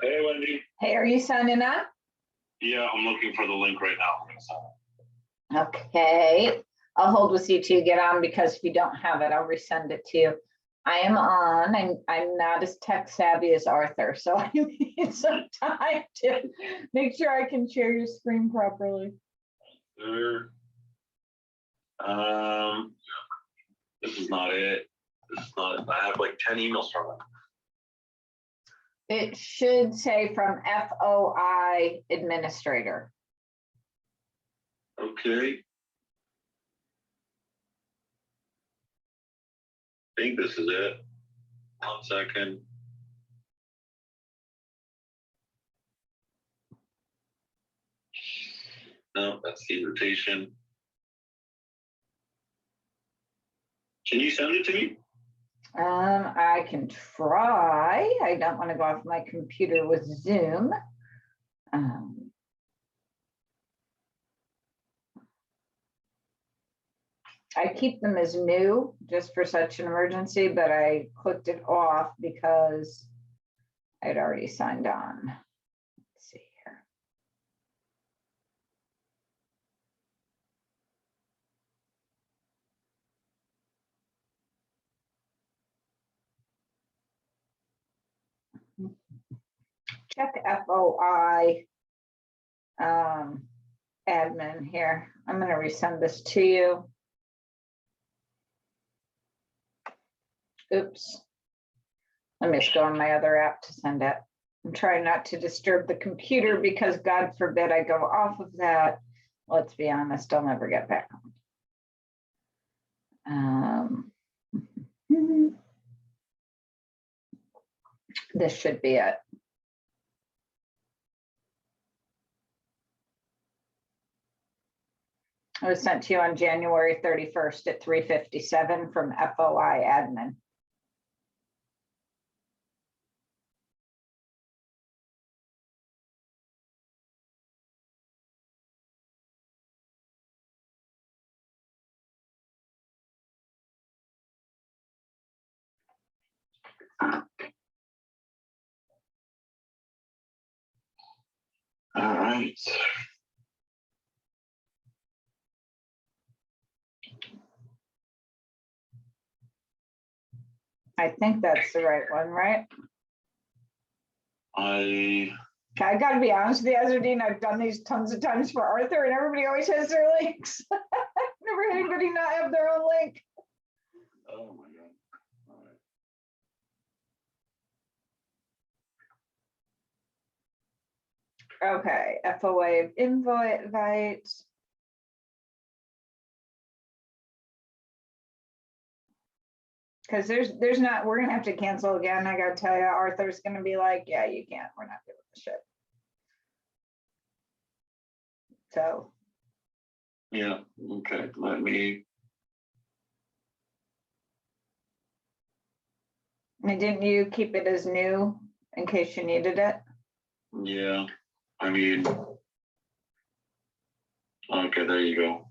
Hey, Wendy. Hey, are you signing up? Yeah, I'm looking for the link right now. Okay, I'll hold with you to get on, because if you don't have it, I'll resend it to you. I am on, and I'm not as tech savvy as Arthur, so I need some time to make sure I can share your screen properly. Sure. This is not it. This is not it. I have like 10 emails from it. It should say from FOI administrator. Okay. I think this is it. 1 second. No, that's the invitation. Can you send it to me? I can try. I don't want to go off my computer with Zoom. I keep them as new just for such an emergency, but I clicked it off because I'd already signed on. Let's see here. Check FOI admin here. I'm going to resend this to you. Oops. Let me just go on my other app to send it. I'm trying not to disturb the computer, because God forbid I go off of that. Let's be honest, I'll never get back on. This should be it. It was sent to you on January 31st at 3:57 from FOI admin. All right. I think that's the right one, right? I Okay, I gotta be honest with you, Ezzedeen, I've done these tons of times for Arthur and everybody always has their links. Never had anybody not have their own link. Oh, my God. All right. Okay, FOA invite. Because there's not, we're gonna have to cancel again. I gotta tell you, Arthur's gonna be like, yeah, you can't, we're not doing the shit. So, Yeah, okay, let me, I mean, didn't you keep it as new in case you needed it? yeah, I mean. Okay, there you go.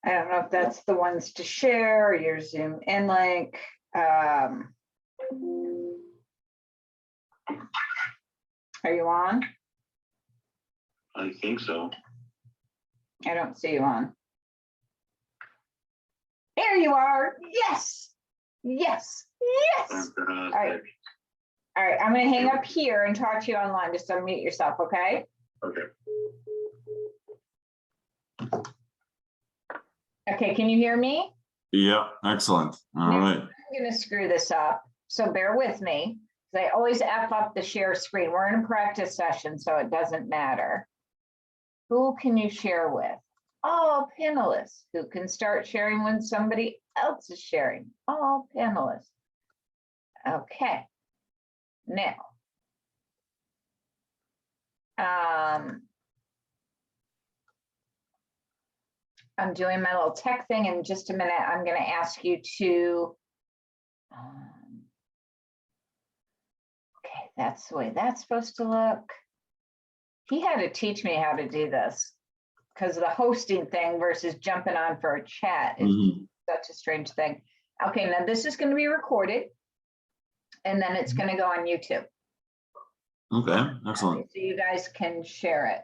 I don't know if that's the ones to share or your Zoom in link. Are you on? I think so. I don't see you on. There you are. Yes. Yes. Yes. All right. All right. I'm going to hang up here and talk to you online. Just unmute yourself. Okay. Okay. Okay. Can you hear me? Yeah, excellent. All right. I'm going to screw this up. So bear with me. I always F up the share screen. We're in a practice session, so it doesn't matter. Who can you share with? All panelists who can start sharing when somebody else is sharing. All panelists. Okay. Now, I'm doing my little tech thing in just a minute. I'm going to ask you to, okay, that's the way that's supposed to look. He had to teach me how to do this because of the hosting thing versus jumping on for a chat is such a strange thing. Okay, now this is going to be recorded and then it's going to go on YouTube. Okay, excellent. Okay, so you guys can share it.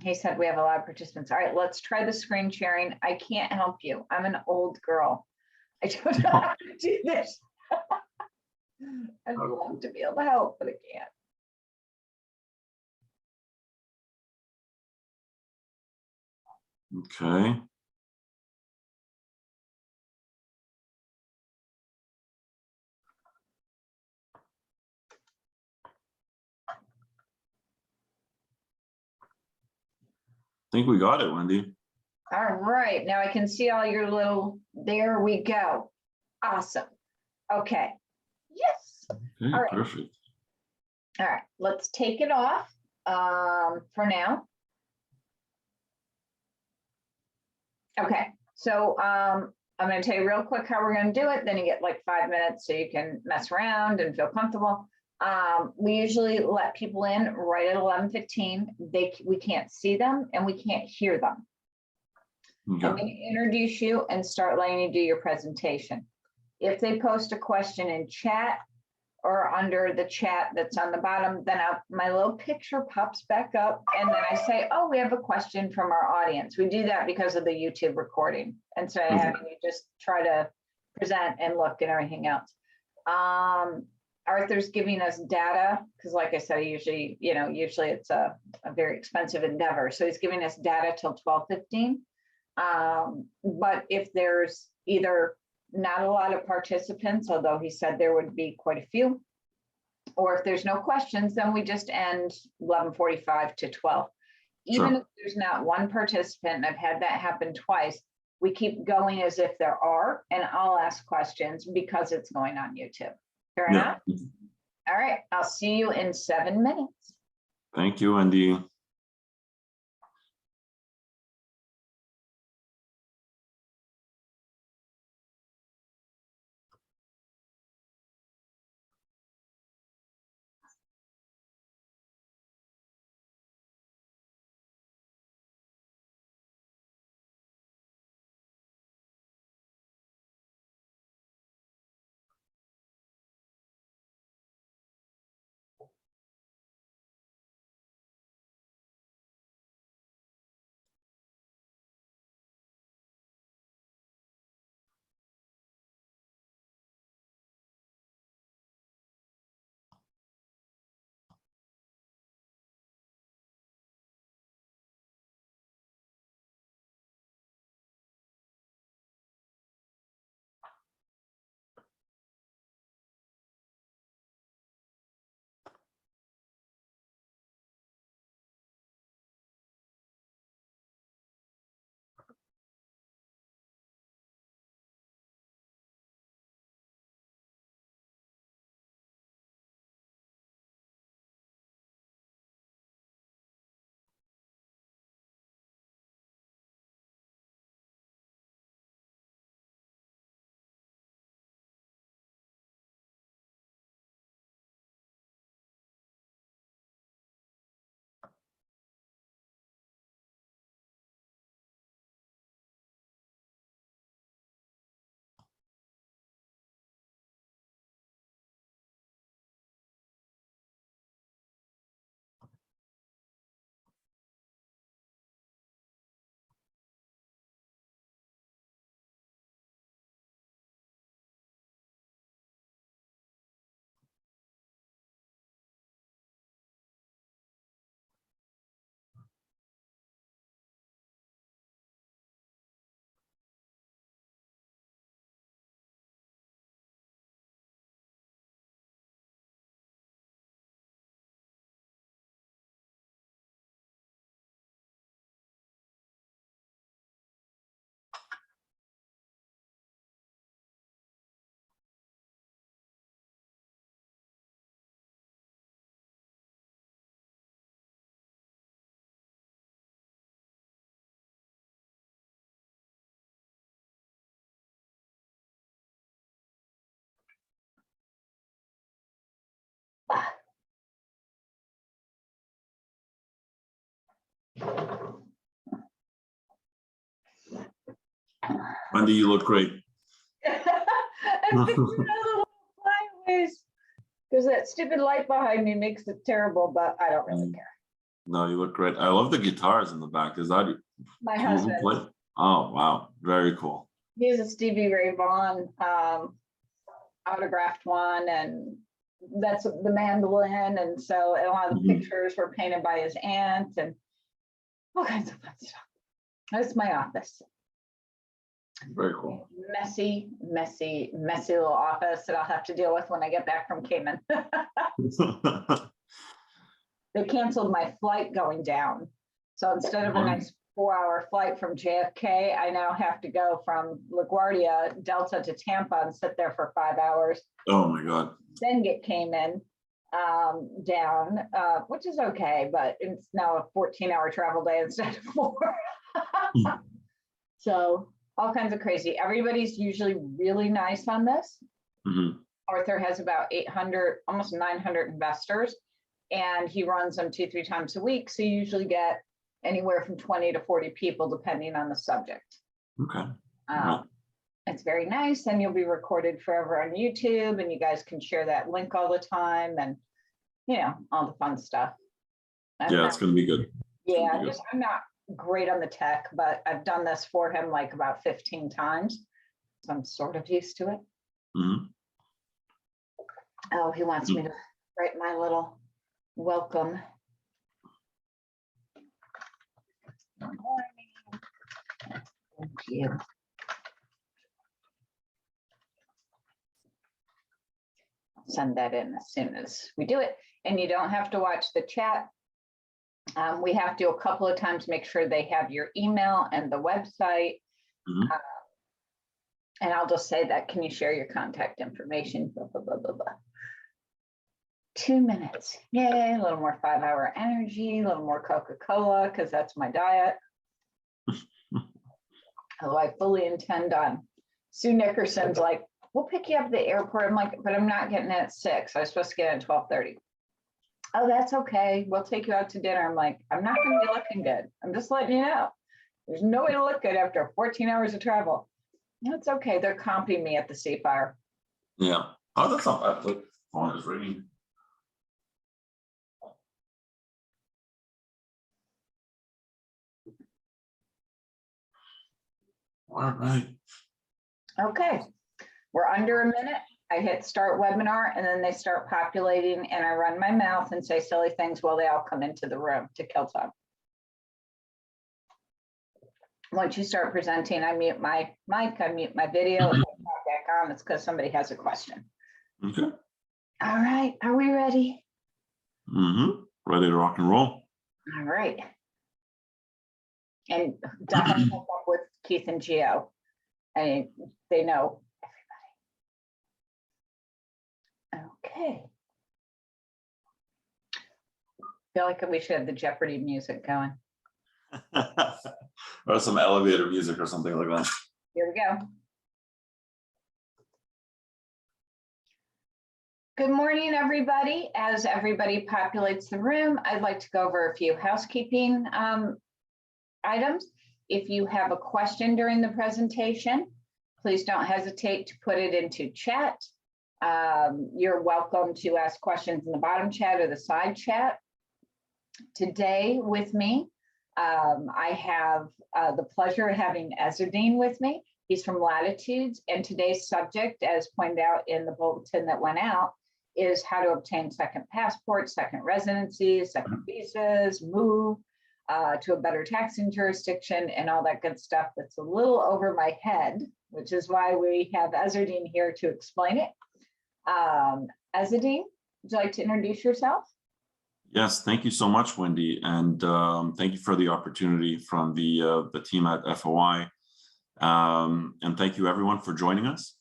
He said we have a lot of participants. All right, let's try the screen sharing. I can't help you. I'm an old girl. I don't know how to do this. I'd love to be able to help, but I can't. Okay. I think we got it, Wendy. All right, now I can see all your little, there we go. Awesome. Okay. Yes. Okay, All right. perfect. All right, let's take it off for now. Okay, so I'm going to tell you real quick how we're going to do it. Then you get like 5 minutes so you can mess around and feel comfortable. We usually let people in right at 11:15. We can't see them and we can't hear them. Okay. I'm going to introduce you and start letting you do your presentation. If they post a question in chat or under the chat that's on the bottom, then my little picture pops back up and then I say, oh, we have a question from our audience. We do that because of the YouTube recording. Instead of having you just try to present and look and everything else. Arthur's giving us data because like I said, usually it's a very expensive endeavor. So he's giving us data till 12:15. But if there's either not a lot of participants, although he said there would be quite a few, or if there's no questions, then we just end 11:45 to 12. Even if there's not one participant, and I've had that happen twice, we keep going as if there are, and I'll ask questions because it's going on YouTube. Fair enough? All right, I'll see you in 7 minutes. Thank you, Wendy. Wendy, you look great. I'm fixing a little flyaways because that stupid light behind me makes it terrible, but I don't really care. No, you look great. I love the guitars in the back. Is that My who husband, play? Oh, wow. Very cool. he's a Stevie Ray Vaughan autographed one, and that's the mandolin. And so a lot of the Mhm. pictures were painted by his aunt and all kinds of fun stuff. That's my office. Very cool. Messy, messy, messy little office that I'll have to deal with when I get back from Cayman. They canceled my flight going down. So instead of a nice 4-hour flight from JFK, I now have to go from LaGuardia, Delta to Tampa and sit there for 5 hours, Oh my God. then get Cayman down, which is okay, but it's now a 14-hour travel day instead of 4. So all kinds of crazy. Everybody's usually really nice on this. Mhm. Arthur has about 800, almost 900 investors, and he runs them 2-3 times a week. So you usually get anywhere from 20 to 40 people, depending on the subject. Okay. It's very nice, and you'll be recorded forever on YouTube, and you guys can share that link all the time, and all the fun stuff. Yeah, it's gonna be good. Yeah, good. I'm not great on the tech, but I've done this for him like about 15 times. So I'm sort of used to it. Mhm. Oh, he wants me to write my little welcome. Good morning. Thank you. I'll send that in as soon as we do it. And you don't have to watch the chat. We have to a couple of times make sure they have your email and the website. Mhm. And I'll just say that, can you share your contact information? Blah, blah, blah, blah, blah. 2 minutes. Yay, a little more 5-hour energy, a little more Coca-Cola, because that's my diet. Although I fully intend on, Sue Nickerson's like, we'll pick you up at the airport. I'm like, but I'm not getting it at 6. I was supposed to get it at 12:30. Oh, that's okay. We'll take you out to dinner. I'm like, I'm not going to be looking good. I'm just letting you know. There's no way to look good after 14 hours of travel. That's okay. They're comping me at the Seafire. Yeah. Oh, that's not bad. Look, phone is ringing. All right. Okay, we're under a minute. I hit start webinar and then they start populating and I run my mouth and say silly things while they all come into the room to kill time. Once you start presenting, I mute my mic, I mute my video, and put it back on. It's because somebody has a question. Okay. All right, are we ready? Ready to rock and roll. All right. And definitely hook up with Keith and Gio. I mean, they know everybody. Okay. Feel like we should have the Jeopardy music going. Or some elevator music or something like that. Here we go. Good morning, everybody. As everybody populates the room, I'd like to go over a few housekeeping items. If you have a question during the presentation, please don't hesitate to put it into chat. You're welcome to ask questions in the bottom chat or the side chat. Today with me, I have the pleasure of having Ezzedeen with me. He's from Latitudes, and today's subject, as pointed out in the bulletin that went out, is how to obtain second passports, second residencies, second visas, move to a better taxing jurisdiction, and all that good stuff that's a little over my head, which is why we have Ezzedeen here to explain it. Ezzedeen, would you like to introduce yourself? Yes, thank you so much, Wendy, and thank you for the opportunity from the team at FOI, and thank you everyone for joining us.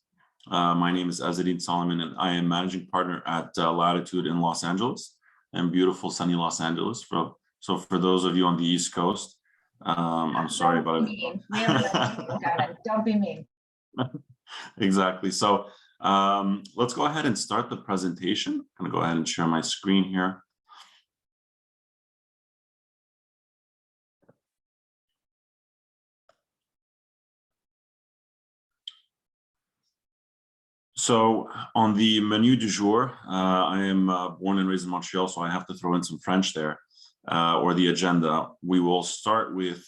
My name is Ezzedeen Soleiman, and I am managing partner at Latitude in Los Angeles, and beautiful sunny Los Angeles. So for those of you on the East Coast, I'm sorry about it. Don't be mean. Exactly. So let's go ahead and start the presentation. I'm going to go ahead and share my screen here. So on the menu du jour, I am born and raised in Montreal, so I have to throw in some French there, or the agenda. We will start with,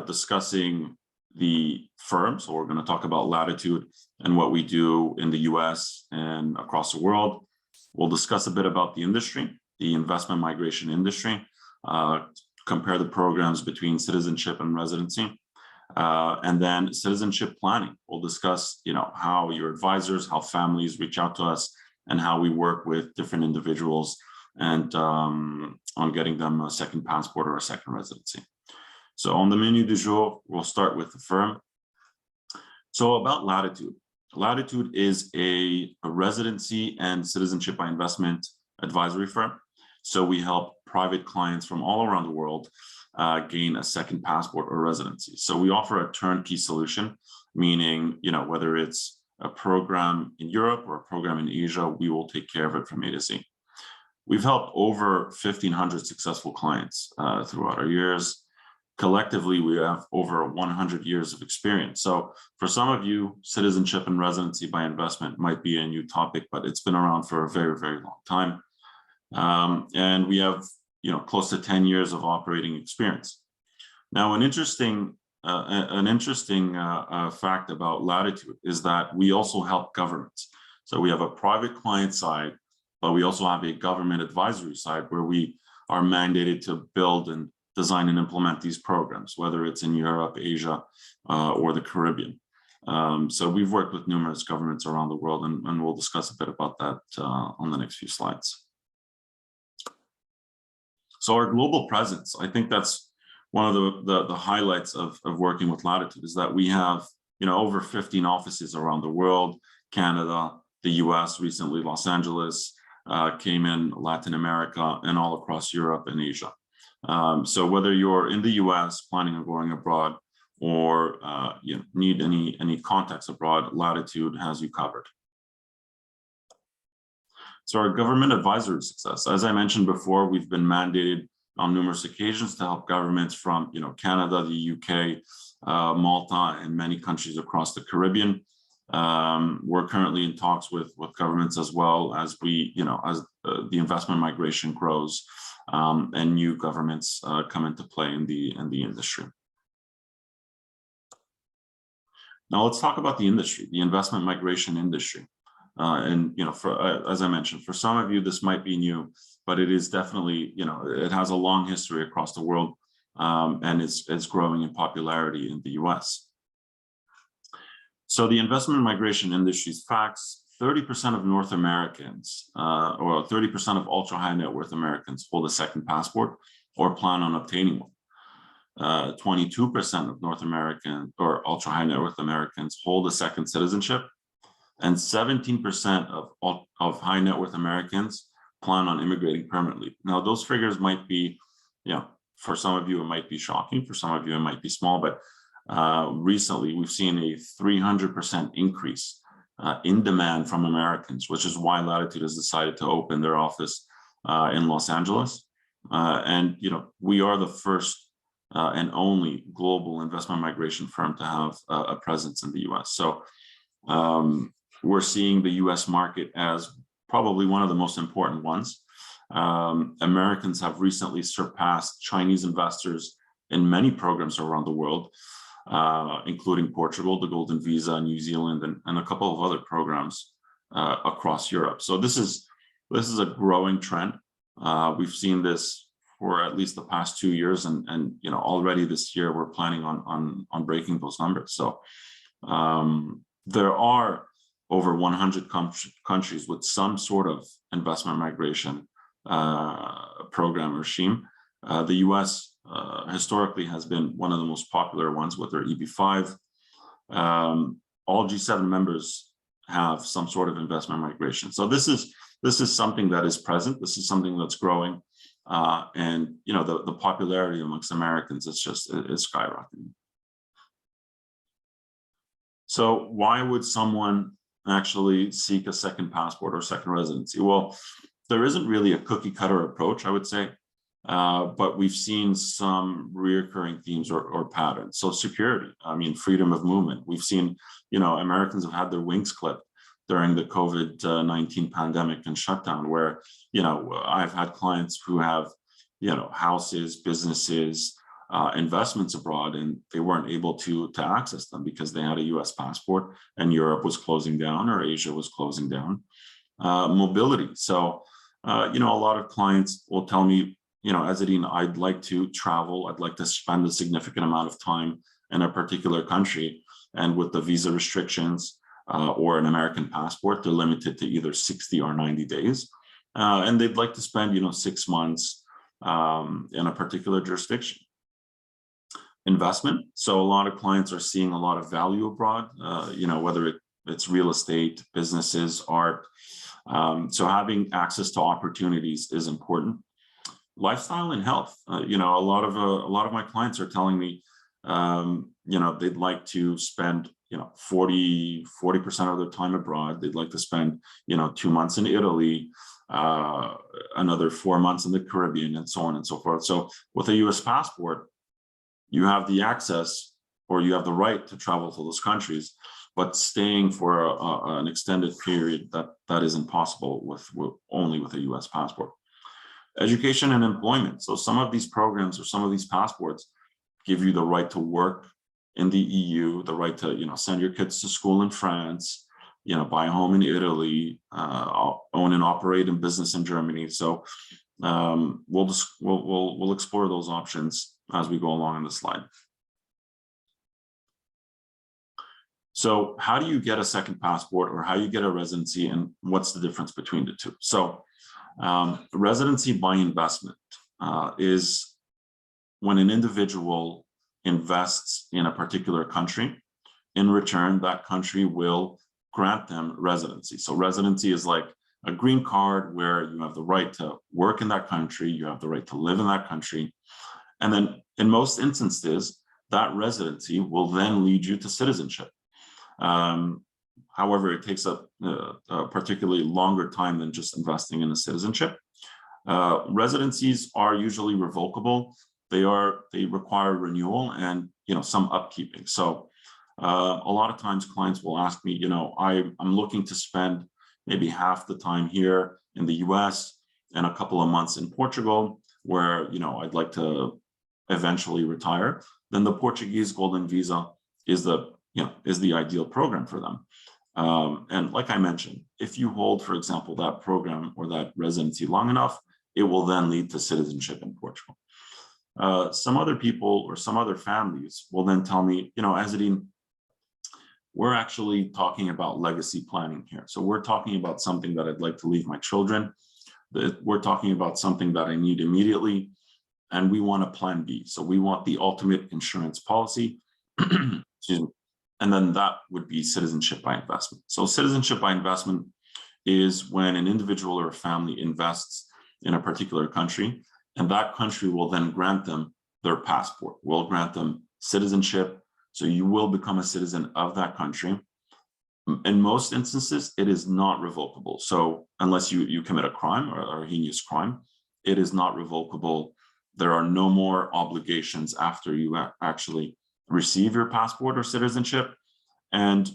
discussing the firm. So we're going to talk about Latitude and what we do in the US and across the world. We'll discuss a bit about the industry, the investment migration industry, compare the programs between citizenship and residency. And then citizenship planning. We'll discuss, how your advisors, how families reach out to us, and how we work with different individuals and on getting them a second passport or a second residency. So on the menu du jour, we'll start with the firm. So about Latitude. Latitude is a residency and citizenship by investment advisory firm. So we help private clients from all around the world gain a second passport or residency. So we offer a turnkey solution, meaning, whether it's a program in Europe or a program in Asia, we will take care of it from A to Z. We've helped over 1,500 successful clients throughout our years. Collectively, we have over 100 years of experience. So for some of you, citizenship and residency by investment might be a new topic, but it's been around for a very, very long time. And we have, close to 10 years of operating experience. Now, an interesting fact about Latitude is that we also help governments. So we have a private client side, but we also have a government advisory side where we are mandated to build and design and implement these programs, whether it's in Europe, Asia, or the Caribbean. So we've worked with numerous governments around the world, and we'll discuss a bit about that on the next few slides. So our global presence, I think that's one of the highlights of working with Latitude, is that we have, over 15 offices around the world: Canada, the US, recently Los Angeles, Cayman, Latin America, and all across Europe and Asia. So whether you're in the US planning on going abroad, or you need any contacts abroad, Latitude has you covered. So our government advisory success, as I mentioned before, we've been mandated on numerous occasions to help governments from Canada, the UK, Malta, and many countries across the Caribbean. We're currently in talks with governments as well as as the investment migration grows and new governments come into play in the industry. Now let's talk about the industry, the investment migration industry. And as I mentioned, for some of you this might be new, but it is definitely, it has a long history across the world, and it's growing in popularity in the US. So the investment migration industry's facts: 30% of North Americans, or 30% of ultra high net worth Americans, hold a second passport or plan on obtaining one. 22% of North American or ultra high net worth Americans hold a second citizenship, and 17% of high net worth Americans plan on immigrating permanently. Now, those figures might be, for some of you, it might be shocking. For some of you, it might be small, but recently we've seen a 300% increase in demand from Americans, which is why Latitude has decided to open their office in Los Angeles. And, we are the first and only global investment migration firm to have a presence in the US. So we're seeing the US market as probably one of the most important ones. Americans have recently surpassed Chinese investors in many programs around the world, including Portugal, the Golden Visa, New Zealand, and a couple of other programs across Europe. So this is a growing trend. We've seen this for at least the past 2 years, and already this year we're planning on breaking those numbers. So there are over 100 countries with some sort of investment migration program regime. The US historically has been one of the most popular ones with their EB-5. All G7 members have some sort of investment migration. So this is something that is present. This is something that's growing, and the popularity amongst Americans is skyrocketing. So why would someone actually seek a second passport or second residency? Well, there isn't really a cookie cutter approach, I would say. But we've seen some reoccurring themes or patterns. So security, freedom of movement. We've seen, Americans have had their wings clipped during the COVID-19 pandemic and shutdown, where, I've had clients who have, houses, businesses, investments abroad, and they weren't able to access them because they had a US passport and Europe was closing down or Asia was closing down. Mobility. So, a lot of clients will tell me, Ezzedeen, I'd like to travel. I'd like to spend a significant amount of time in a particular country. And with the visa restrictions or an American passport, they're limited to either 60 or 90 days. And they'd like to spend, 6 months in a particular jurisdiction. Investment. So a lot of clients are seeing a lot of value abroad, whether it's real estate, businesses, art. So having access to opportunities is important. Lifestyle and health. A lot of my clients are telling me, they'd like to spend, 40% of their time abroad. They'd like to spend, 2 months in Italy, another 4 months in the Caribbean, and so on and so forth. So with a US passport, you have the access, or you have the right to travel to those countries, but staying for an extended period, that isn't possible only with a US passport. Education and employment. So some of these programs or some of these passports give you the right to work in the EU, the right to, send your kids to school in France, buy a home in Italy, own and operate a business in Germany. So we'll explore those options as we go along in the slide. So how do you get a second passport, or how you get a residency, and what's the difference between the two? So residency by investment is when an individual invests in a particular country. In return, that country will grant them residency. So residency is like a green card where you have the right to work in that country, you have the right to live in that country. And then in most instances, that residency will then lead you to citizenship. However, it takes a particularly longer time than just investing in a citizenship. Residencies are usually revocable. They require renewal and some upkeeping. So a lot of times clients will ask me, I'm looking to spend maybe half the time here in the US and a couple of months in Portugal, where I'd like to eventually retire. Then the Portuguese Golden Visa is the ideal program for them. And like I mentioned, if you hold, for example, that program or that residency long enough, it will then lead to citizenship in Portugal. Some other people or some other families will then tell me, Ezzedeen, we're actually talking about legacy planning here. So we're talking about something that I'd like to leave my children. We're talking about something that I need immediately, and we want a plan B. So we want the ultimate insurance policy. Excuse me. And then that would be citizenship by investment. So citizenship by investment is when an individual or a family invests in a particular country, and that country will then grant them their passport, will grant them citizenship. So you will become a citizen of that country. In most instances, it is not revocable. So unless you commit a crime or a heinous crime, it is not revocable. There are no more obligations after you actually receive your passport or citizenship. And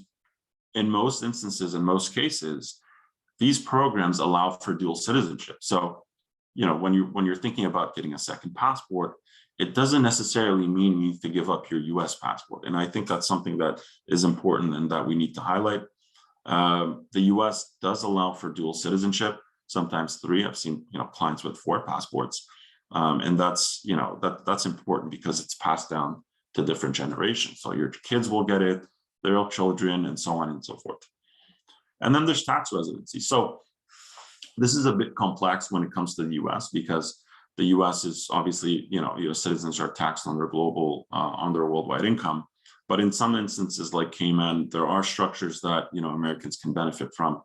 in most instances, in most cases, these programs allow for dual citizenship. So, when you're thinking about getting a second passport, it doesn't necessarily mean you need to give up your US passport. And I think that's something that is important and that we need to highlight. The US does allow for dual citizenship, sometimes 3. I've seen clients with 4 passports. And that's that's important because it's passed down to different generations. So your kids will get it, their children, and so on and so forth. And then there's tax residency. So this is a bit complex when it comes to the US, because the US is obviously, US citizens are taxed on their on their worldwide income. But in some instances like Cayman, there are structures that, Americans can benefit from.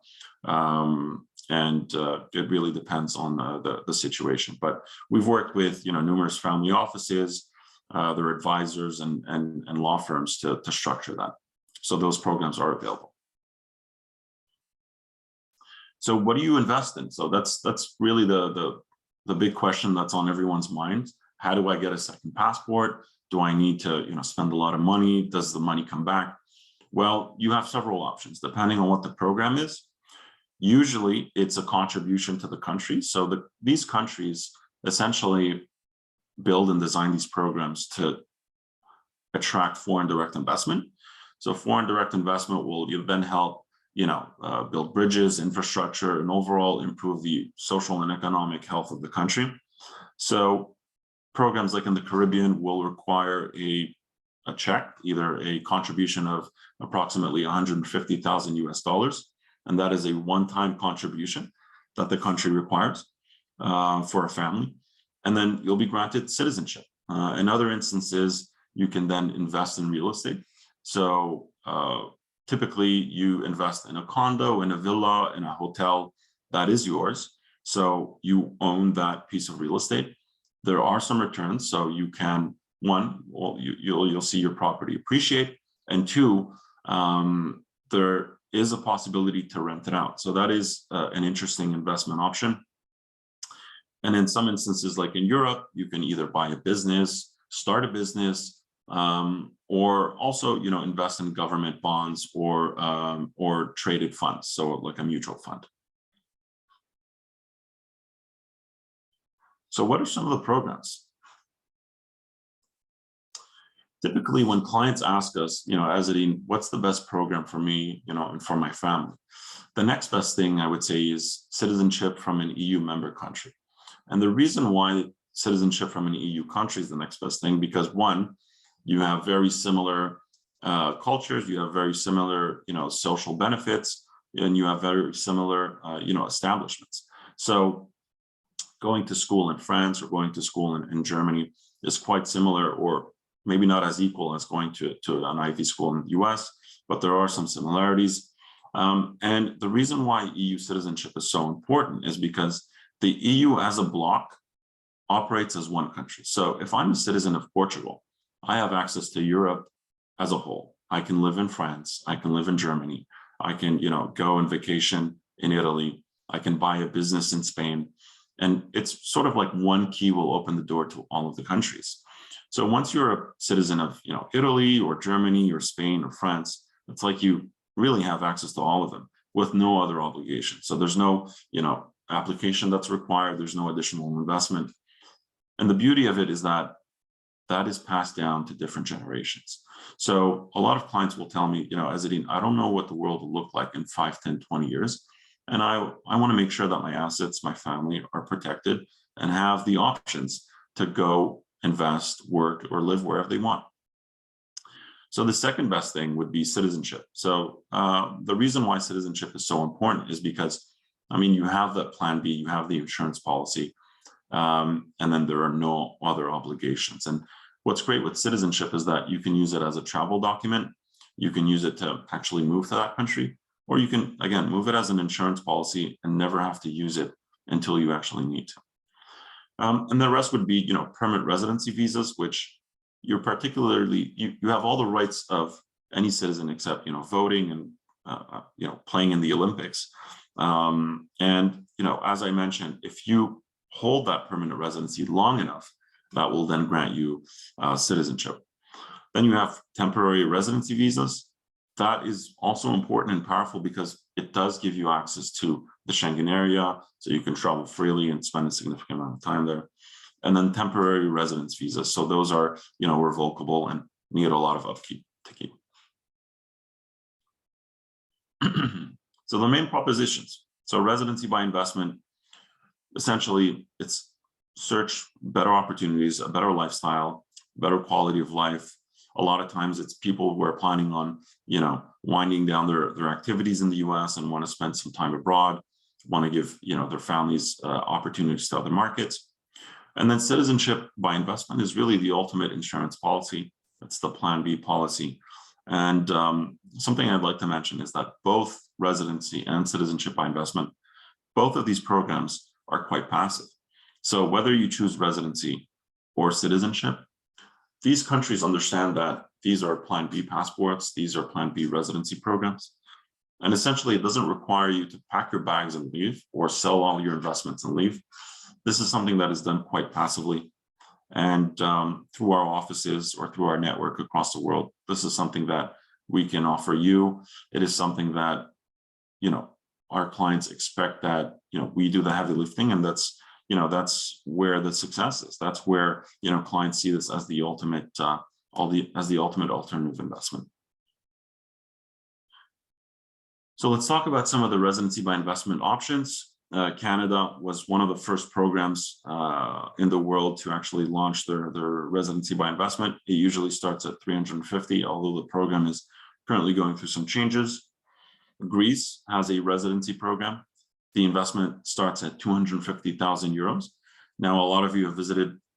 And it really depends on the situation. But we've worked with, numerous family offices, their advisors and law firms to structure that. So those programs are available. So what do you invest in? So that's really the big question that's on everyone's mind. How do I get a second passport? Do I need to, spend a lot of money? Does the money come back? Well, you have several options depending on what the program is. Usually it's a contribution to the country. So these countries essentially build and design these programs to attract foreign direct investment. So foreign direct investment will then help, build bridges, infrastructure, and overall improve the social and economic health of the country. So programs like in the Caribbean will require a check, either a contribution of approximately 150,000 US dollars, and that is a one-time contribution that the country requires for a family. And then you'll be granted citizenship. In other instances, you can then invest in real estate. So typically you invest in a condo, in a villa, in a hotel that is yours. So you own that piece of real estate. There are some returns. So you can, one, well, you'll see your property appreciate. And two, there is a possibility to rent it out. So that is an interesting investment option. And in some instances, like in Europe, you can either buy a business, start a business, or also, invest in government bonds or traded funds. So like a mutual fund. So what are some of the programs? Typically, when clients ask us, Ezzedeen, what's the best program for me, and for my family? The next best thing I would say is citizenship from an EU member country. And the reason why citizenship from an EU country is the next best thing, because one, you have very similar cultures, you have very similar, social benefits, and you have very similar, establishments. So going to school in France or going to school in Germany is quite similar, or maybe not as equal as going to an Ivy school in the US, but there are some similarities. And the reason why EU citizenship is so important is because the EU as a bloc operates as one country. So if I'm a citizen of Portugal, I have access to Europe as a whole. I can live in France, I can live in Germany, I can, go on vacation in Italy, I can buy a business in Spain. And it's sort of like one key will open the door to all of the countries. So once you're a citizen of, Italy or Germany or Spain or France, it's like you really have access to all of them with no other obligation. So there's no, application that's required. There's no additional investment. And the beauty of it is that that is passed down to different generations. So a lot of clients will tell me, Ezzedeen, I don't know what the world will look like in 5, 10, 20 years. And I want to make sure that my assets, my family are protected and have the options to go invest, work, or live wherever they want. So the second best thing would be citizenship. So the reason why citizenship is so important is because, you have that plan B, you have the insurance policy, and then there are no other obligations. And what's great with citizenship is that you can use it as a travel document. You can use it to actually move to that country, or you can, again, move it as an insurance policy and never have to use it until you actually need to. And the rest would be, permanent residency visas, which you're particularly, you have all the rights of any citizen except, voting and, playing in the Olympics. And, as I mentioned, if you hold that permanent residency long enough, that will then grant you citizenship. Then you have temporary residency visas. That is also important and powerful because it does give you access to the Schengen area, so you can travel freely and spend a significant amount of time there. And then temporary residence visas. So those are, revocable and need a lot of upkeep to keep. So the main propositions. So residency by investment, essentially it's search better opportunities, a better lifestyle, better quality of life. A lot of times it's people who are planning on, winding down their activities in the US and want to spend some time abroad, want to give, their families opportunities to other markets. And then citizenship by investment is really the ultimate insurance policy. It's the Plan B policy. And something I'd like to mention is that both residency and citizenship by investment, both of these programs are quite passive. So whether you choose residency or citizenship, these countries understand that these are Plan B passports, these are Plan B residency programs. And essentially, it doesn't require you to pack your bags and leave or sell all your investments and leave. This is something that is done quite passively. And through our offices or through our network across the world, this is something that we can offer you. It is something that, you know, our clients expect that, you know, we do the heavy lifting, and that's, you know, that's where the success is. That's where, you know, clients see this as the ultimate, as the ultimate alternative investment. So let's talk about some of the residency by investment options. Canada was one of the first programs in the world to actually launch their residency by investment. It usually starts at 350, although the program is currently going through some changes. Greece has a residency program. The investment starts at 250,000 euros. Now, a lot of you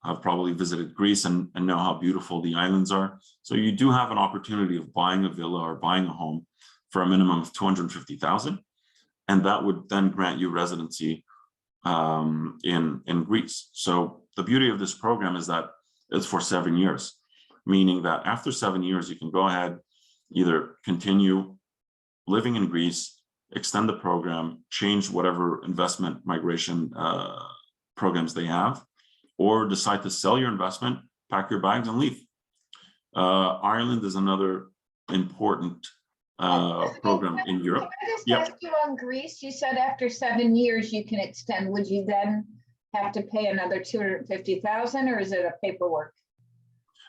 have probably visited Greece and know how beautiful the islands are. So you do have an opportunity of buying a villa or buying a home for a minimum of 250,000. And that would then grant you residency in Greece. So the beauty of this program is that it's for 7 years, meaning that after 7 years, you can go ahead, either continue living in Greece, extend the program, change whatever investment migration programs they have, or decide to sell your investment, pack your bags and leave. Ireland is another important program in Europe. Can I just Yep. ask you on Greece, you said after 7 years you can extend. Would you then have to pay another 250,000, or is it a paperwork?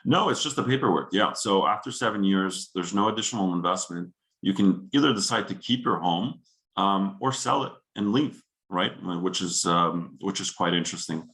No, it's just the paperwork. Yeah. So after 7 years, there's no additional investment. You can either decide to keep your home or sell it and leave, right? Which is quite interesting.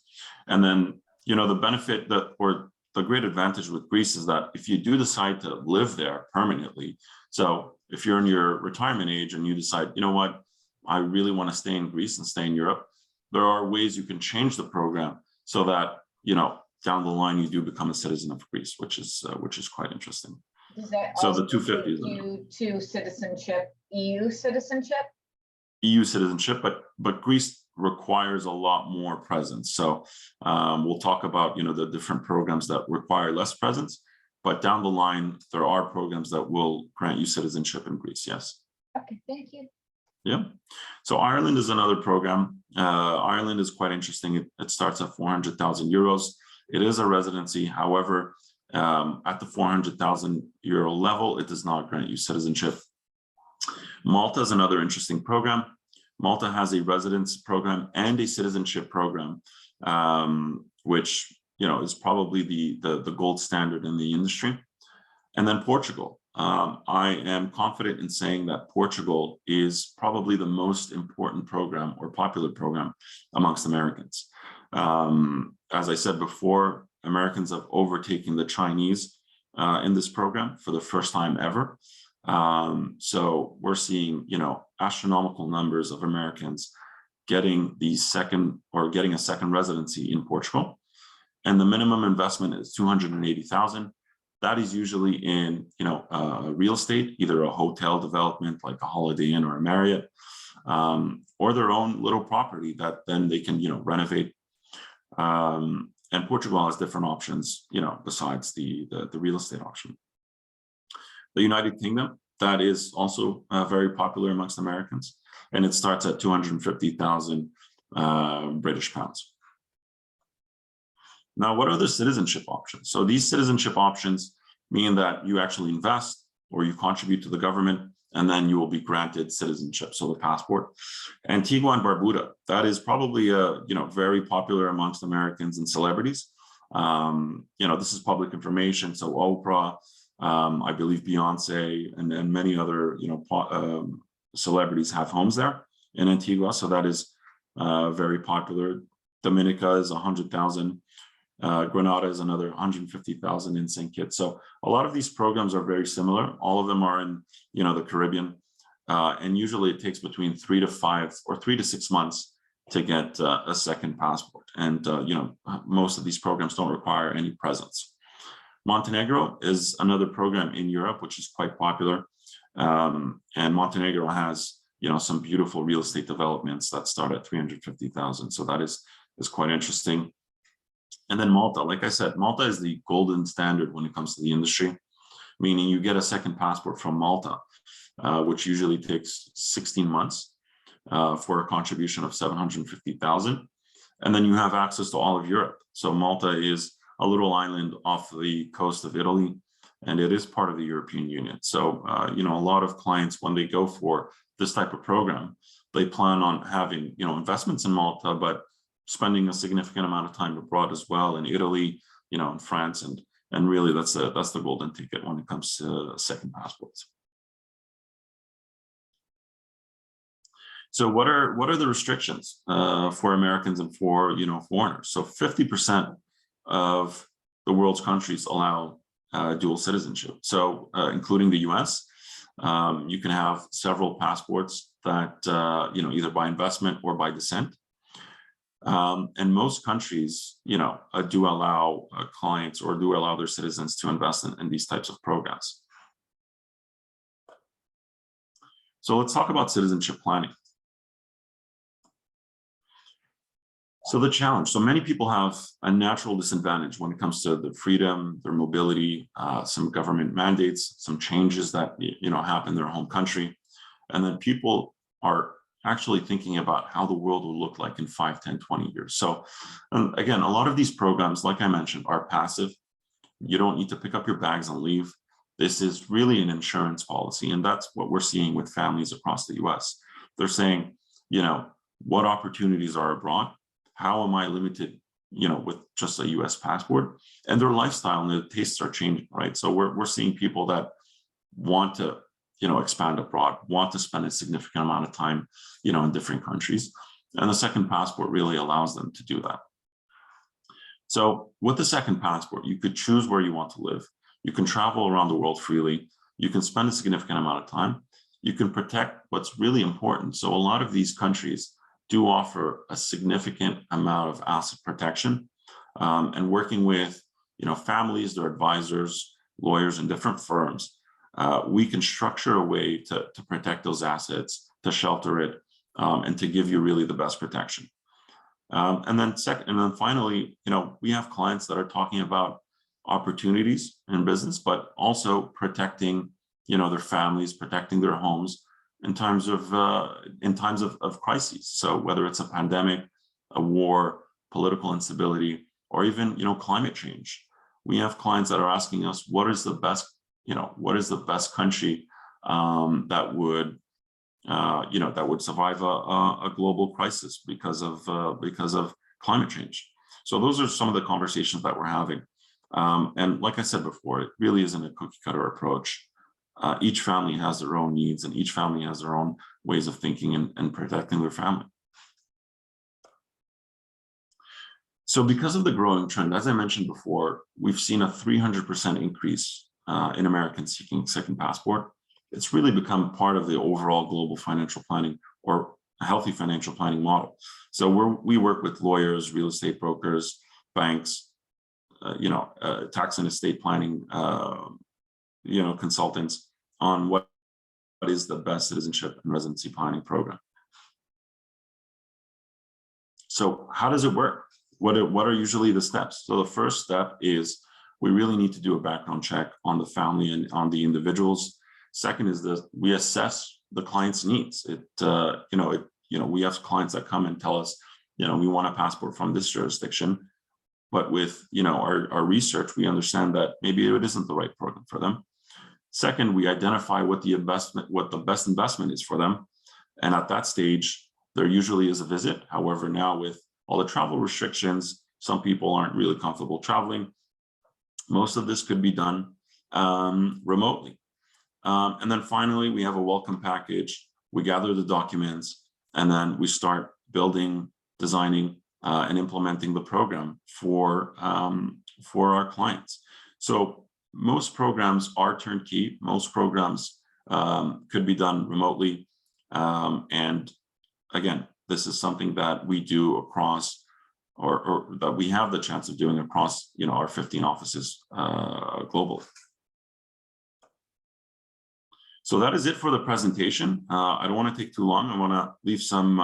And then, you know, the benefit or the great advantage with Greece is that if you do decide to live there permanently, so if you're in your retirement age and you decide, you know what, I really want to stay in Greece and stay in Europe, there are ways you can change the program so that, you know, down the line you do become a citizen of Greece, which is quite interesting. Does that So the also 250 is take you to citizenship, EU citizenship? EU citizenship, but Greece requires a lot more presence. So we'll talk about, you know, the different programs that require less presence, but down the line, there are programs that will grant you citizenship in Greece. Yes. Okay, thank you. Yeah. So Ireland is another program. Ireland is quite interesting. It starts at 400,000 euros. It is a residency. However, at the 400,000 euro level, it does not grant you citizenship. Malta is another interesting program. Malta has a residence program and a citizenship program, which, you know, is probably the gold standard in the industry. And then Portugal. I am confident in saying that Portugal is probably the most important program or popular program amongst Americans. As I said before, Americans have overtaken the Chinese in this program for the first time ever. So we're seeing, you know, astronomical numbers of Americans getting a second residency in Portugal. And the minimum investment is 280,000. That is usually in, you know, real estate, either a hotel development like a Holiday Inn or a Marriott, or their own little property that then they can, you know, renovate. And Portugal has different options, you know, besides the real estate option. The United Kingdom, that is also very popular amongst Americans, and it starts at 250,000 British pounds. Now, what are the citizenship options? So these citizenship options mean that you actually invest or you contribute to the government, and then you will be granted citizenship, so the passport. Antigua and Barbuda, that is probably you know, very popular amongst Americans and celebrities. You know, this is public information, so Oprah, I believe Beyonce and many other, you know, celebrities have homes there in Antigua, so that is very popular. Dominica is 100,000. Grenada is another 150,000 in St. Kitts. So a lot of these programs are very similar. All of them are in, you know, the Caribbean, and usually it takes between 3 to 5 or 3 to 6 months to get a second passport. And you know, most of these programs don't require any presence. Montenegro is another program in Europe, which is quite popular, and Montenegro has, you know, some beautiful real estate developments that start at 350,000. So that is quite interesting. And then Malta, like I said, Malta is the golden standard when it comes to the industry, meaning you get a second passport from Malta, which usually takes 16 months for a contribution of 750,000. And then you have access to all of Europe. So Malta is a little island off the coast of Italy, and it is part of the European Union. So, you know, a lot of clients, when they go for this type of program, they plan on having, you know, investments in Malta, but spending a significant amount of time abroad as well, in Italy, you know, in France, and really that's the golden ticket when it comes to second passports. So what are the restrictions for Americans and for, you know, foreigners? So 50% of the world's countries allow dual citizenship. So including the US, you can have several passports that, you know, either by investment or by descent. And most countries, you know, do allow clients or do allow their citizens to invest in these types of programs. So let's talk about citizenship planning. So the challenge, so many people have a natural disadvantage when it comes to their freedom, their mobility, some government mandates, some changes that, you know, happen in their home country. And then people are actually thinking about how the world will look like in 5, 10, 20 years. So again, a lot of these programs, like I mentioned, are passive. You don't need to pick up your bags and leave. This is really an insurance policy. And that's what we're seeing with families across the US. They're saying, you know, what opportunities are abroad? How am I limited, you know, with just a US passport? And their lifestyle and their tastes are changing, right? So we're seeing people that want to, you know, expand abroad, want to spend a significant amount of time, you know, in different countries. And the second passport really allows them to do that. So with the second passport, you could choose where you want to live. You can travel around the world freely. You can spend a significant amount of time. You can protect what's really important. So a lot of these countries do offer a significant amount of asset protection, and working with, you know, families, their advisors, lawyers, and different firms, we can structure a way to protect those assets, to shelter it, and to give you really the best protection. And then finally, you know, we have clients that are talking about opportunities in business, but also protecting, you know, their families, protecting their homes in times of crises. So whether it's a pandemic, a war, political instability, or even, you know, climate change, we have clients that are asking us, what is the best, you know, what is the best country that would, you know, that would survive a global crisis because of climate change. So those are some of the conversations that we're having. And like I said before, it really isn't a cookie cutter approach. Each family has their own needs, and each family has their own ways of thinking and protecting their family. So because of the growing trend, as I mentioned before, we've seen a 300% increase in Americans seeking second passport. It's really become part of the overall global financial planning or a healthy financial planning model. So we work with lawyers, real estate brokers, banks, you know, tax and estate planning, you know, consultants on what is the best citizenship and residency planning program. So how does it work? What are usually the steps? So the first step is we really need to do a background check on the family and on the individuals. Second is that we assess the client's needs. We have clients that come and tell us, you know, we want a passport from this jurisdiction, but with, you know, our research, we understand that maybe it isn't the right program for them. Second, we identify what the best investment is for them. And at that stage, there usually is a visit. However, now with all the travel restrictions, some people aren't really comfortable traveling. Most of this could be done remotely. And then finally, we have a welcome package. We gather the documents, and then we start building, designing, and implementing the program for our clients. So most programs are turnkey. Most programs could be done remotely. And again, this is something that we do across, or that we have the chance of doing across, you know, our 15 offices globally. So that is it for the presentation. I don't want to take too long. I want to leave some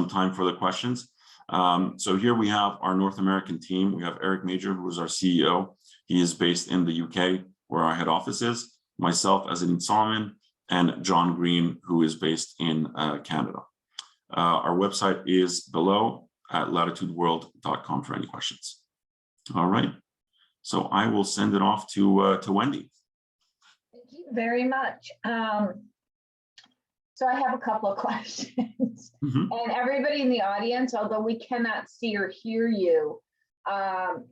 time for the questions. So here we have our North American team. We have Eric Major, who is our CEO. He is based in the UK, where our head office is. Myself, Ezzedeen Soleiman, and John Green, who is based in Canada. Our website is below at latitudeworld.com for any questions. All right. So I will send it off to Wendy. you very much. So I have a couple of questions. And everybody in the audience, although we cannot see or hear you,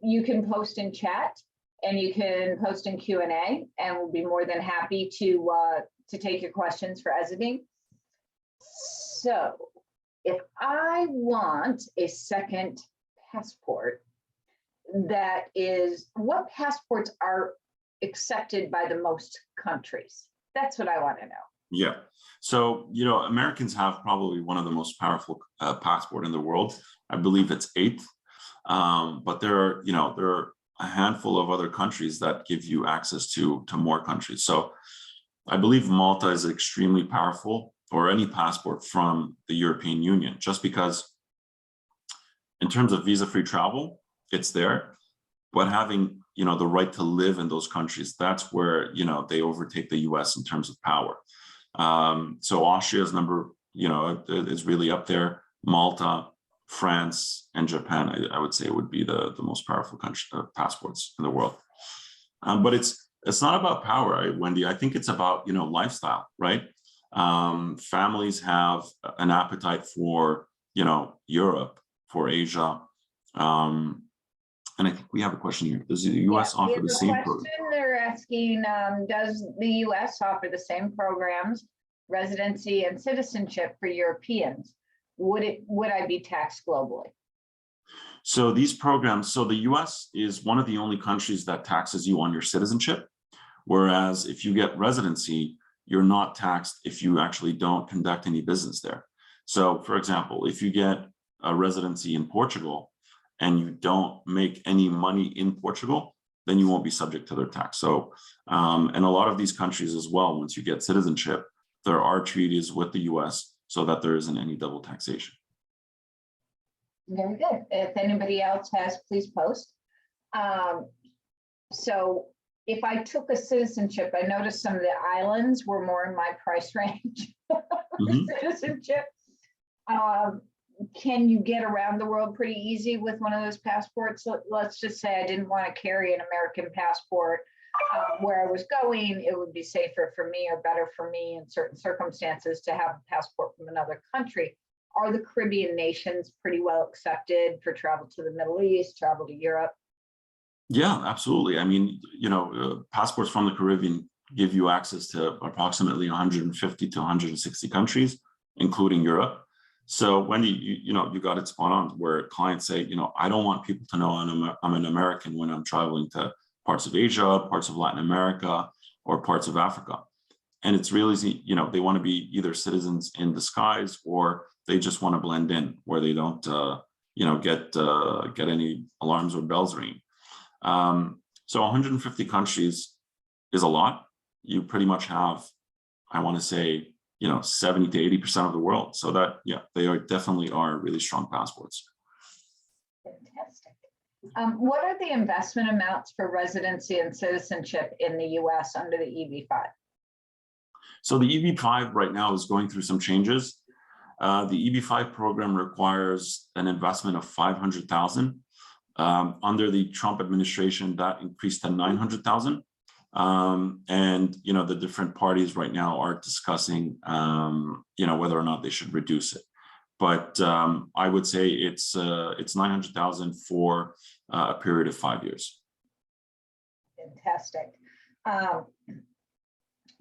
you can post in chat and you can post in Q&A, and we'll be more than happy to take your questions for Ezzedeen. So if I want a second passport, what passports are accepted by the most countries? That's what I want to know. Yeah. So, Americans have probably one of the most powerful passport in the world. I believe it's 8th. But there are a handful of other countries that give you access to more countries. So I believe Malta is extremely powerful, or any passport from the European Union, just because in terms of visa-free travel, it's there. But having, the right to live in those countries, that's where, they overtake the US in terms of power. So Austria is is really up there. Malta, France, and Japan, I would say, would be the most powerful country passports in the world. But it's not about power, Wendy. I think it's about, lifestyle, right? Families have an appetite for, Europe, for Asia. And I think we have a question here. Does the US offer the same program? They're asking, does the US offer the same programs, residency and citizenship for Europeans? Would I be taxed globally? So these programs, so the US is one of the only countries that taxes you on your citizenship. Whereas if you get residency, you're not taxed if you actually don't conduct any business there. So for example, if you get a residency in Portugal and you don't make any money in Portugal, then you won't be subject to their tax. So, and a lot of these countries as well, once you get citizenship, there are treaties with the US so that there isn't any double taxation. Very good. If anybody else has, please post. So if I took a citizenship, I noticed some of the islands were more in my price range for citizenship. Can you get around the world pretty easy with one of those passports? Let's just say I didn't want to carry an American passport where I was going. It would be safer for me or better for me in certain circumstances to have a passport from another country. Are the Caribbean nations pretty well accepted for travel to the Middle East, travel to Europe? Yeah, absolutely. I mean, passports from the Caribbean give you access to approximately 150 to 160 countries, including Europe. So Wendy, you got it spot on, where clients say, I don't want people to know I'm an American when I'm traveling to parts of Asia, parts of Latin America, or parts of Africa. And it's really, they want to be either citizens in disguise, or they just want to blend in where they don't, get any alarms or bells ringing. So 150 countries is a lot. You pretty much have, I want to say, 70 to 80% of the world. So that, they definitely are really strong passports. Fantastic. What are the investment amounts for residency and citizenship in the US under the EB-5? So the EB-5 right now is going through some changes. The EB-5 program requires an investment of $500,000. Under the Trump administration, that increased to $900,000. And the different parties right now are discussing whether or not they should reduce it. But I would say it's $900,000 for a period of 5 years. Fantastic.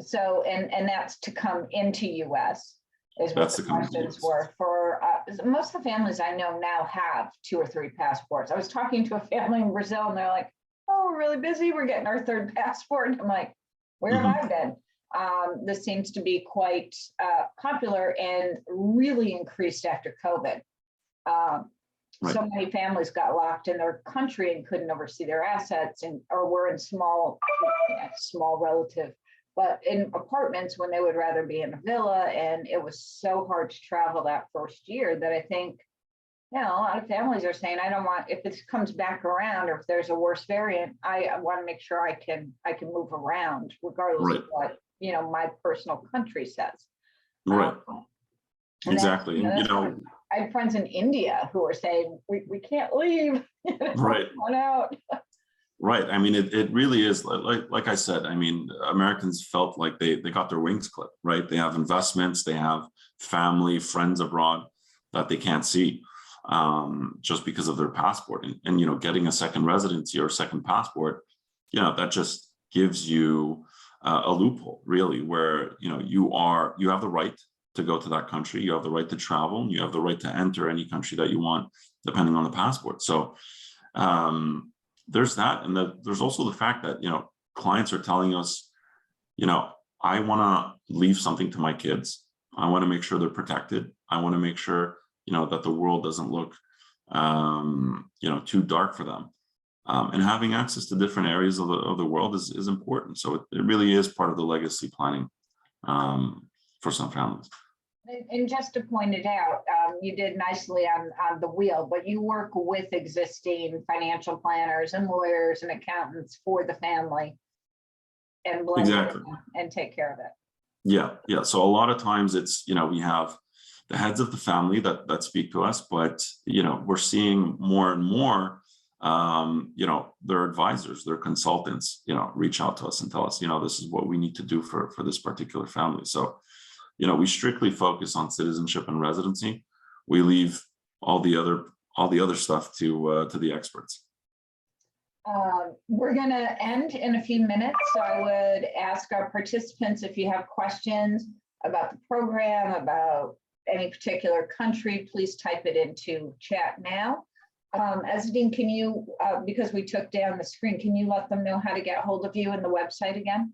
So and that's to come into US is what the questions were for. Most of the families I know now have 2 or 3 passports. I was talking to a family in Brazil and they're like, oh, we're really busy. We're getting our 3rd passport. And I'm like, where have I been? This seems to be quite popular and really increased after COVID. So many families got locked in their country and couldn't oversee their assets or were in small relative, but in apartments when they would rather be in a villa. And it was so hard to travel that first year that I think, a lot of families are saying, I don't want, if this comes back around or if there's a worse variant, I want to make sure I can move around regardless of what, my personal country says. Right. Exactly. I have friends in India who are saying, we can't leave. Right. Out. Right. I mean, it really is like I said, I mean, Americans felt like they got their wings clipped, right? They have investments, they have family, friends abroad that they can't see just because of their passport. And you know, getting a second residency or a second passport, you know, that just gives you a loophole, really, where, you know, you have the right to go to that country, you have the right to travel, and you have the right to enter any country that you want, depending on the passport. So there's that. And there's also the fact that, you know, clients are telling us, you know, I want to leave something to my kids. I want to make sure they're protected. I want to make sure, you know, that the world doesn't look, you know, too dark for them. And having access to different areas of the world is important. So it really is part of the legacy planning for some families. And just to point it out, you did nicely on the wheel, but you work with existing financial planners and lawyers and accountants for the family and blend Exactly. and take care of it. Yeah. So a lot of times it's, you know, we have the heads of the family that speak to us, but, you know, we're seeing more and more, you know, their advisors, their consultants, you know, reach out to us and tell us, you know, this is what we need to do for this particular family. So, you know, we strictly focus on citizenship and residency. We leave all the other stuff to the experts. We're going to end in a few minutes, so I would ask our participants if you have questions about the program, about any particular country, please type it into chat now. Ezzedeen, can you, because we took down the screen, can you let them know how to get hold of you and the website again?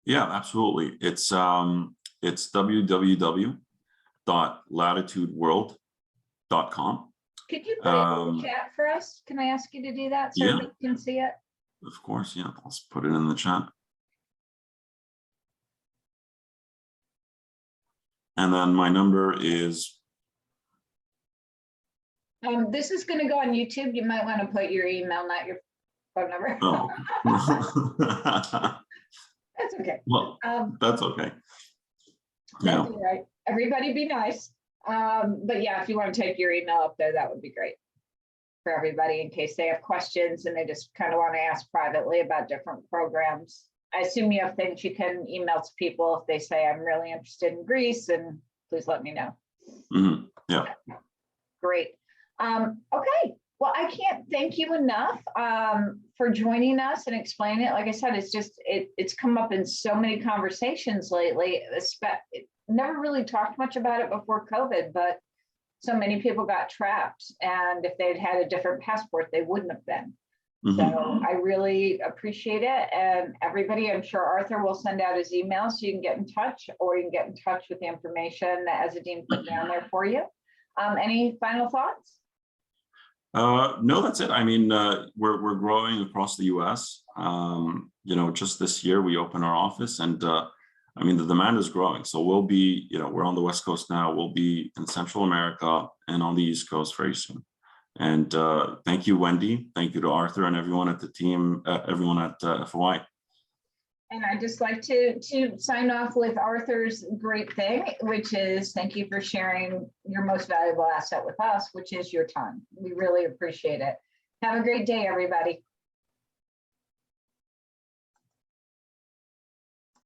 Yeah, absolutely. It's www.latitudeworld.com. Could you put it in the chat for us? Can I ask you to do that so Yeah. we can see it? Of course, yeah. Let's put it in the chat. And then my number is. This is going to go on YouTube. You might want to put your email, not your phone number. Oh. That's okay. Well, that's okay. Yeah. That's all right. Everybody be nice. But yeah, if you want to take your email up there, that would be great for everybody in case they have questions and they just kind of want to ask privately about different programs. I assume you have things you can email to people if they say, I'm really interested in Greece, and please let me know. Mm-hmm. Yeah. Great. Okay. Well, I can't thank you enough for joining us and explaining it. Like I said, it's just, it's come up in so many conversations lately. Never really talked much about it before COVID, but so many people got trapped. And if they'd had a different passport, they wouldn't have been. Mm-hmm. So I really appreciate it. And everybody, I'm sure Arthur will send out his email so you can get in touch, or you can get in touch with the information that Ezzedeen put down there for you. Any final thoughts? No, that's it. I mean, we're growing across the US. You know, just this year we opened our office, and I mean, the demand is growing. So we'll be, you know, we're on the West Coast now. We'll be in Central America and on the East Coast very soon. And thank you, Wendy. Thank you to Arthur and everyone at the team, everyone at FOI. And I'd just like to sign off with Arthur's great thing, which is thank you for sharing your most valuable asset with us, which is your time. We really appreciate it. Have a great day, everybody.